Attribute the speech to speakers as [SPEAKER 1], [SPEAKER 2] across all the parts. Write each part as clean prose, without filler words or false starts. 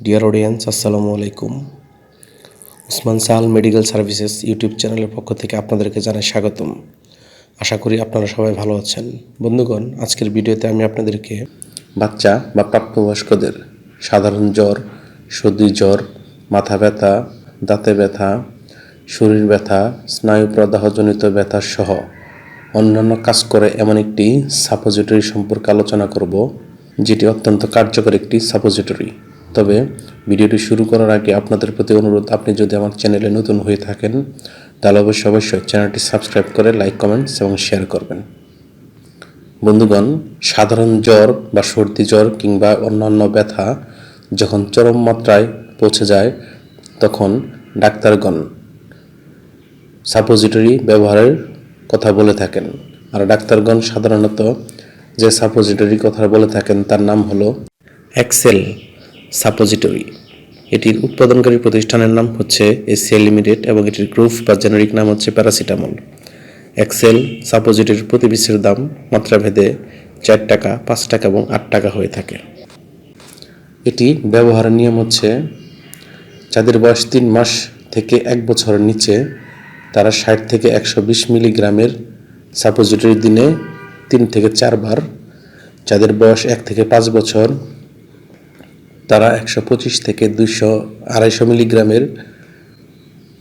[SPEAKER 1] Deer audience, আসসালামু আলাইকুম। Osman Sahal medical services YouTube চ্যানেলের পক্ষ থেকে আপনাদেরকে জানাই স্বাগতম। আশা করি আপনারা সবাই ভালো আছেন। বন্ধুগণ, আজকের ভিডিওতে আমি আপনাদেরকে বাচ্চা বা প্রাপ্তবয়স্কদের সাধারণ জ্বর, সর্দি জ্বর, মাথা ব্যথা, দাঁতে ব্যথা, শরীর ব্যথা, স্নায়ু প্রদাহজনিত ব্যথা সহ অন্যান্য কাজ করে এমন একটি সাপোজিটরি সম্পর্কে আলোচনা করব, যেটি অত্যন্ত কার্যকর একটি সাপোজিটরি। তবে ভিডিওটি শুরু করার আগে আপনাদের প্রতি অনুরোধ, আপনি যদি আমার চ্যানেলে নতুন হয়ে থাকেন তাহলে অবশ্যই চ্যানেলটি সাবস্ক্রাইব করে লাইক, কমেন্টস এবং শেয়ার করবেন। বন্ধুগণ, সাধারণ জ্বর বা সর্দি জ্বর কিংবা অন্যান্য ব্যথা যখন চরম মাত্রায় পৌঁছে যায় তখন ডাক্তারগণ সাপোজিটরি ব্যবহারের কথা বলে থাকেন। আর ডাক্তারগণ সাধারণত যে সাপোজিটরি কথা বলে থাকেন তার নাম হলো এক্সেল সাপোজিটরি। এটির উৎপাদনকারী প্রতিষ্ঠানের নাম হচ্ছে এসিএল লিমিটেড এবং এটির গ্রুপ বা জেনারিক নাম হচ্ছে প্যারাসিটামল। এক্সেল সাপোজিটরির প্রতি পিসের দাম মাত্রাভেদে 4 টাকা, 5 টাকা এবং 8 টাকা হয়ে থাকে। এটি ব্যবহারের নিয়ম হচ্ছে, যাদের বয়স 3 মাস থেকে 1 বছরের নিচে তারা 60 থেকে 120 মিলিগ্রামের সাপোজিটরি দিনে 3 থেকে 4 বার, যাদের বয়স 1 থেকে 5 বছর তারা 125 থেকে 200-250 মিলিগ্রামের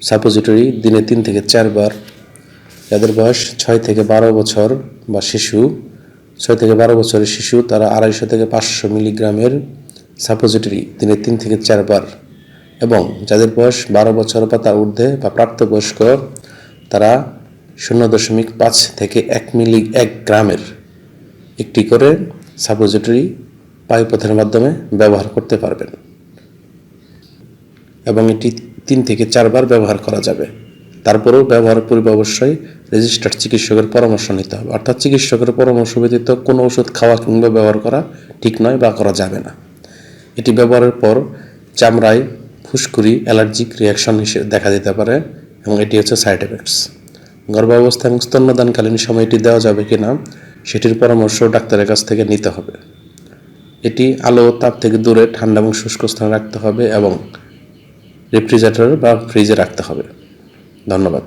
[SPEAKER 1] সাপোজিটরি দিনে 3 থেকে 4 বার, যাদের বয়স 6 থেকে 12 বছর বা শিশু 6 থেকে 12 বছরের শিশু তারা 250 থেকে 500 মিলিগ্রামের সাপোজিটরি দিনে 3 থেকে 4 বার, এবং যাদের বয়স 12 বছর বা তার ঊর্ধ্বে বা প্রাপ্তবয়স্ক তারা 0.5 থেকে 1 গ্রামের একটি করে সাপোজিটরি বায়ুপথের মাধ্যমে ব্যবহার করতে পারবেন, এবং এটি 3 থেকে 4 বার ব্যবহার করা যাবে। তারপরেও ব্যবহারের পূর্বে অবশ্যই রেজিস্টার্ড চিকিৎসকের পরামর্শ নিতে হবে। অর্থাৎ চিকিৎসকের পরামর্শ ব্যতীত কোনো ওষুধ খাওয়া কিংবা ব্যবহার করা ঠিক নয় বা করা যাবে না। এটি ব্যবহারের পর চামড়ায় ফুসকুড়ি, অ্যালার্জিক রিয়াকশন হিসেবে দেখা দিতে পারে এবং এটি হচ্ছে সাইড এফেক্টস। গর্ভাবস্থা এবং স্তন্যদানকালীন সময় এটি দেওয়া যাবে কিনা সেটির পরামর্শ ডাক্তারের কাছ থেকে নিতে হবে। এটি আলো ও তাপ থেকে দূরে ঠান্ডা এবং শুষ্ক স্থানে রাখতে হবে এবং রেফ্রিজারেটর বা ফ্রিজে রাখতে হবে। ধন্যবাদ।